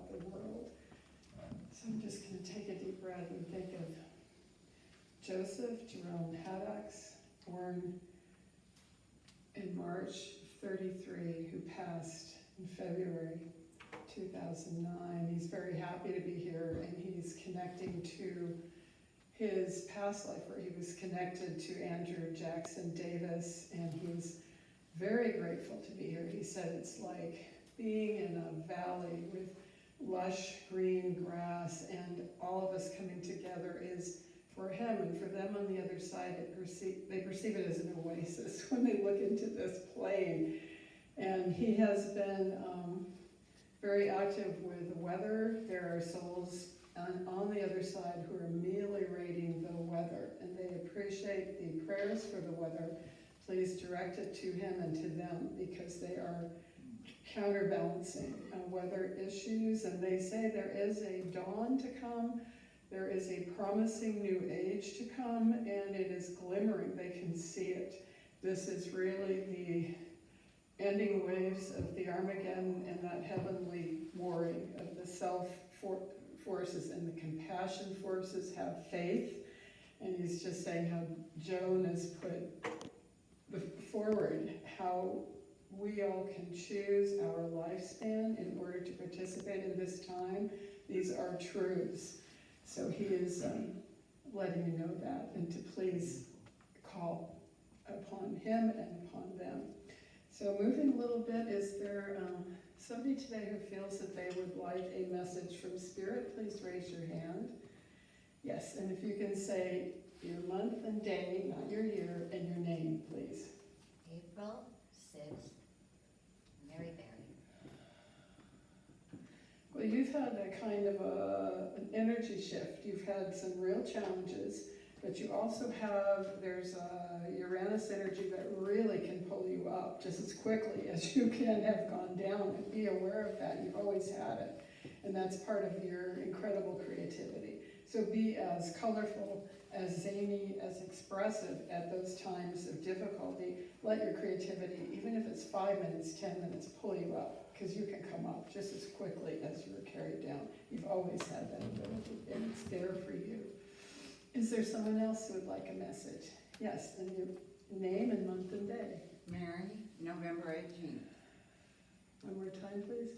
throughout the world. So I'm just going to take a deep breath and think of Joseph Jerome Haddocks, born in March 33, who passed in February 2009. He's very happy to be here, and he's connecting to his past life where he was connected to Andrew Jackson Davis, and he's very grateful to be here. He said it's like being in a valley with lush green grass, and all of us coming together is, for him and for them on the other side, they perceive it as an oasis when they look into this plain. And he has been very active with the weather. There are souls on the other side who are ameliorating the weather, and they appreciate the prayers for the weather. Please direct it to him and to them, because they are counterbalancing weather issues, and they say there is a dawn to come, there is a promising new age to come, and it is glimmering. They can see it. This is really the ending waves of the Armageddon and that heavenly warring of the self forces and the compassion forces. Have faith. And he's just saying how Joan has put forward how we all can choose our lifespan in order to participate in this time. These are truths. So he is letting you know that, and to please call upon him and upon them. So moving a little bit, is there somebody today who feels that they would like a message from Spirit? Please raise your hand. Yes, and if you can say your month and day, not your year, and your name, please. April 6th, Mary Berry. Well, you've had a kind of an energy shift. You've had some real challenges, but you also have, there's a Uranus energy that really can pull you up just as quickly as you can have gone down, and be aware of that. You've always had it, and that's part of your incredible creativity. So be as colorful, as zany, as expressive at those times of difficulty. Let your creativity, even if it's 5 minutes, 10 minutes, pull you up, because you can come up just as quickly as you were carried down. You've always had that ability, and it's there for you. Is there someone else who would like a message? Yes, and your name and month and day. Mary, November 18th. One more time, please.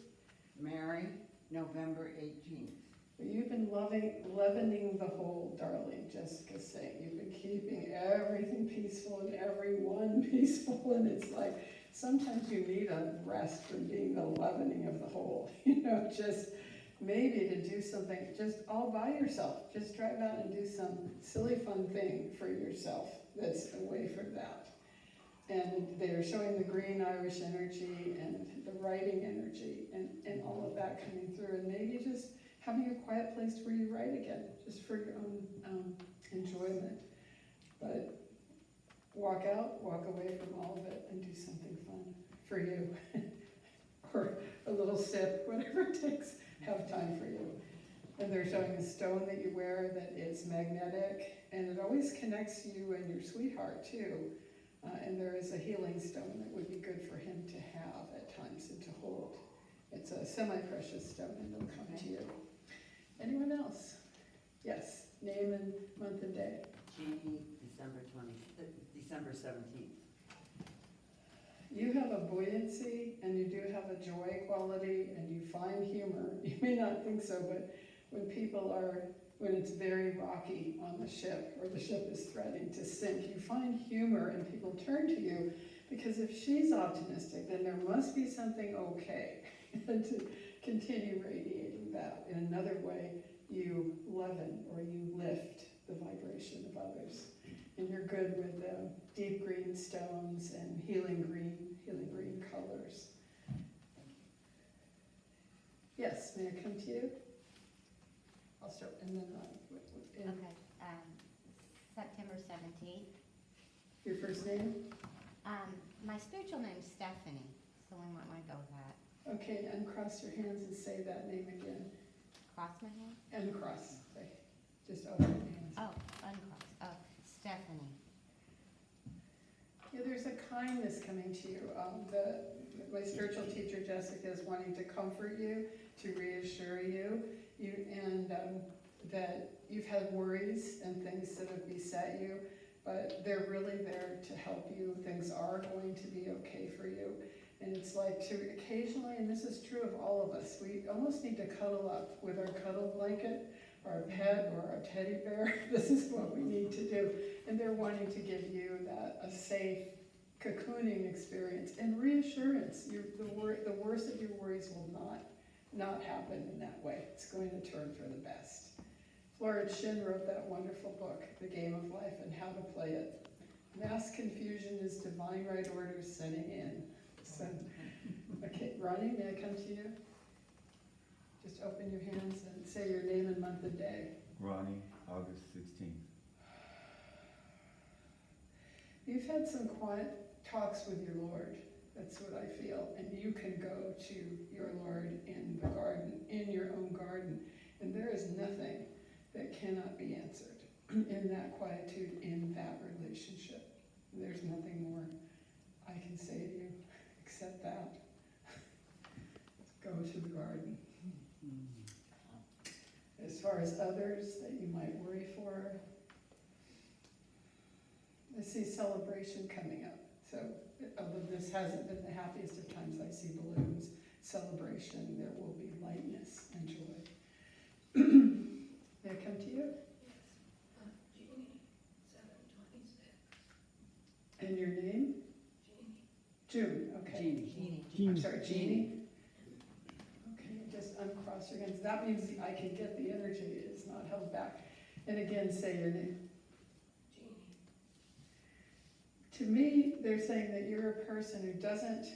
Mary, November 18th. You've been leavening the whole, darling, Jessica's saying. You've been keeping everything peaceful and everyone peaceful, and it's like sometimes you need a rest from being the leavening of the whole. Just maybe to do something just all by yourself. Just drive out and do some silly fun thing for yourself that's away from that. And they're showing the green Irish energy and the writing energy and all of that coming through, and maybe just having a quiet place where you write again, just for your own enjoyment. But walk out, walk away from all of it, and do something fun for you. Or a little sip, whatever it takes, have time for you. And they're showing a stone that you wear that is magnetic, and it always connects you and your sweetheart too. And there is a healing stone that would be good for him to have at times and to hold. It's a semi-precious stone, and it'll come to you. Anyone else? Yes, name and month and day. Jeannie, December 17th. You have a buoyancy, and you do have a joy quality, and you find humor. You may not think so, but when it's very rocky on the ship, or the ship is threatening to sink, you find humor, and people turn to you, because if she's optimistic, then there must be something okay. And to continue radiating that. In another way, you leaven or you lift the vibration of others. And you're good with deep green stones and healing green colors. Yes, may I come to you? I'll start, and then Okay, September 17th. Your first name? My spiritual name's Stephanie, so we might want to go with that. Okay, uncross your hands and say that name again. Cross my hand? Uncross. Okay. Just open your hands. Oh, uncross. Oh, Stephanie. Yeah, there's a kindness coming to you. My spiritual teacher, Jessica, is wanting to comfort you, to reassure that you've had worries and things that have beset you, but they're really there to help you. Things are going to be okay for you. And it's like to occasionally, and this is true of all of us, we almost need to cuddle up with our cuddle blanket, or a pet, or a teddy bear. This is what we need to do. And they're wanting to give you a safe cocooning experience and reassurance. The worst of your worries will not happen in that way. It's going to turn for the best. Florence Shin wrote that wonderful book, The Game of Life and How to Play It. Mass confusion is divine right order setting in. So, okay, Ronnie, may I come to you? Just open your hands and say your name and month and day. Ronnie, August 16th. You've had some quiet talks with your Lord. That's what I feel. And you can go to your Lord in the garden, in your own garden. And there is nothing that cannot be answered in that quietude, in that relationship. There's nothing more I can say to you except that. Go to the garden. As far as others that you might worry for, I see celebration coming up. So, although this hasn't been the happiest of times, I see balloons, celebration, there will be lightness and joy. May I come to you? Jeannie, 726. And your name? June, okay. Jeannie. I'm sorry, Jeannie? Okay, just uncross your hands. That means I can get the energy, it's not held back. And again, say your name. Jeannie. To me, they're saying that you're a person who doesn't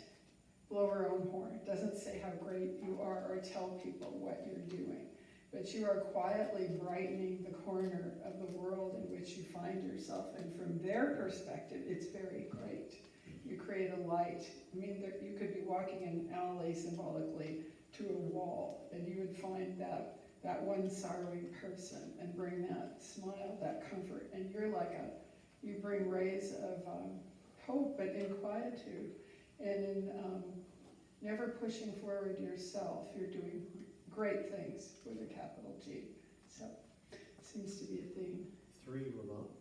blow her own horn, doesn't say how great you are or tell people what you're doing. But you are quietly brightening the corner of the world in which you find yourself. And from their perspective, it's very great. You create a light. I mean, you could be walking in an alley symbolically to a wall, and you would find that one sorrowing person and bring that smile, that comfort. And you're like you bring rays of hope, but in quietude and in never pushing forward yourself. You're doing great things with a capital G. So, seems to be a theme. 3 remote.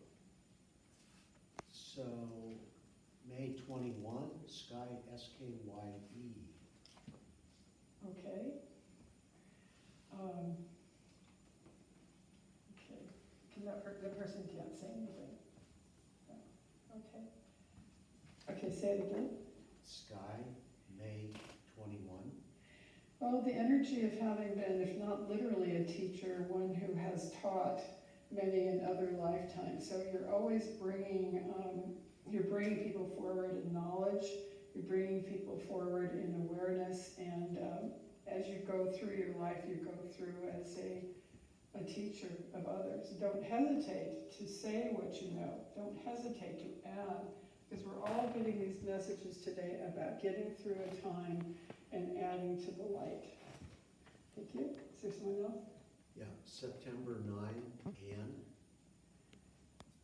So, May 21, Sky SKYE. Okay. Okay. The person can't say anything. No. Okay. Okay, say it again. Sky, May 21. Well, the energy of having been, if not literally a teacher, one who has taught many in other lifetimes. So you're always bringing people forward in knowledge, you're bringing people forward in awareness, and as you go through your life, you go through as a teacher of others. Don't hesitate to say what you know. Don't hesitate to add, because we're all getting these messages today about getting through a time and adding to the light. Thank you. Is there someone else? Yeah, September 9, Ann.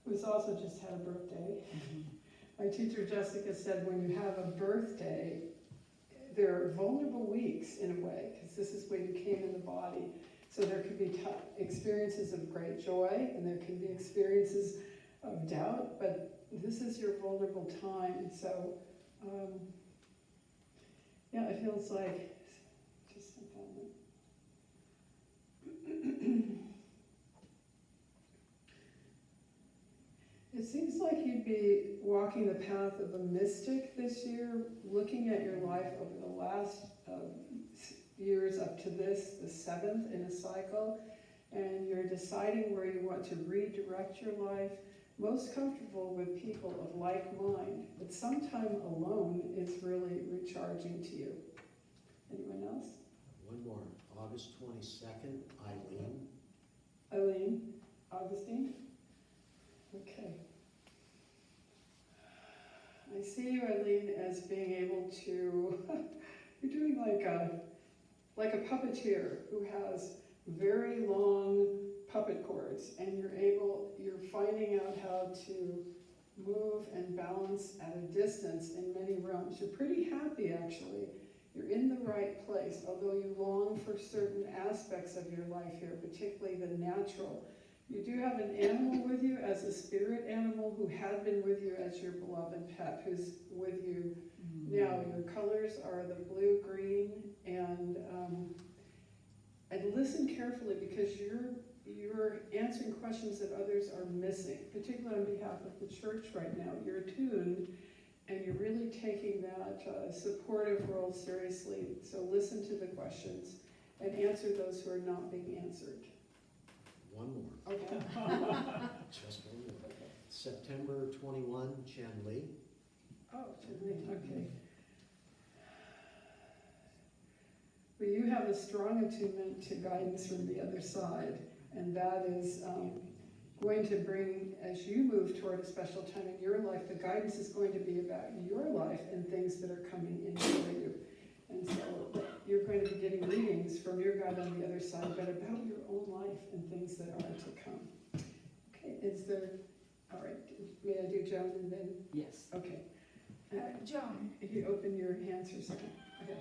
Who's also just had a birthday. My teacher Jessica said when you have a birthday, there are vulnerable weeks in a way, because this is when you came in the body. So there could be experiences of great joy, and there can be experiences of doubt, but this is your vulnerable time. And so, yeah, it feels like, just a moment. It seems like you'd be walking the path of a mystic this year, looking at your life over the last years up to this, the 7th in a cycle, and you're deciding where you want to redirect your life, most comfortable with people of like mind, but sometime alone is really recharging to you. Anyone else? One more, August 22nd, Eileen. Eileen? Augustine? Okay. I see you, Eileen, as being able to, you're doing like a puppeteer who has very long puppet cords, and you're finding out how to move and balance at a distance in many realms. You're pretty happy, actually, You're in the right place, although you long for certain aspects of your life here, particularly the natural. You do have an animal with you as a spirit animal who had been with you as your beloved pet, who's with you now. Your colors are the blue, green, and listen carefully, because you're answering questions that others are missing, particularly on behalf of the church right now. You're attuned, and you're really taking that supportive role seriously. So listen to the questions and answer those who are not being answered. One more, Okay. just one more. September 21, Chen Li. Oh, okay. Well, you have a strong attunement to guidance from the other side, and that is going to bring, as you move toward a special time in your life, the guidance is going to be about your life and things that are coming in for you. And so you're going to be getting readings from your guide on the other side, but about your own life and things that are to come. Okay, all right, may I do Joan and then? Yes. Okay. Joan, If you open your hands for a second. Okay.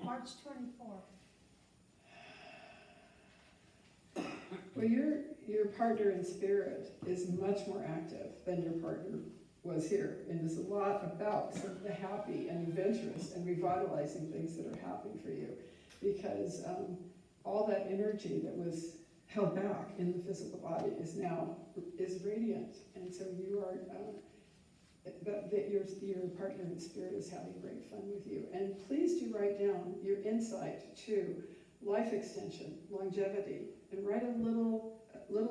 March 24th. Well, your partner in spirit is much more active than your partner was here, and there's a lot about some of the happy and adventurous and revitalizing things that are happening for you, because all that energy that was held back in the physical body is radiant, and so you are. Your partner in spirit is having great fun with you. And please do write down your insight to life extension, longevity, and write a little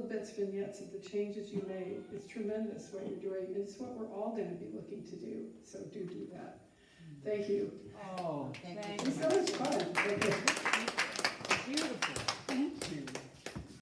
bits, vignettes of the changes you made. It's tremendous what you're doing, and it's what we're all going to be looking to do. So do that. Thank you. Oh, Thank thank you. It's so much fun. Okay.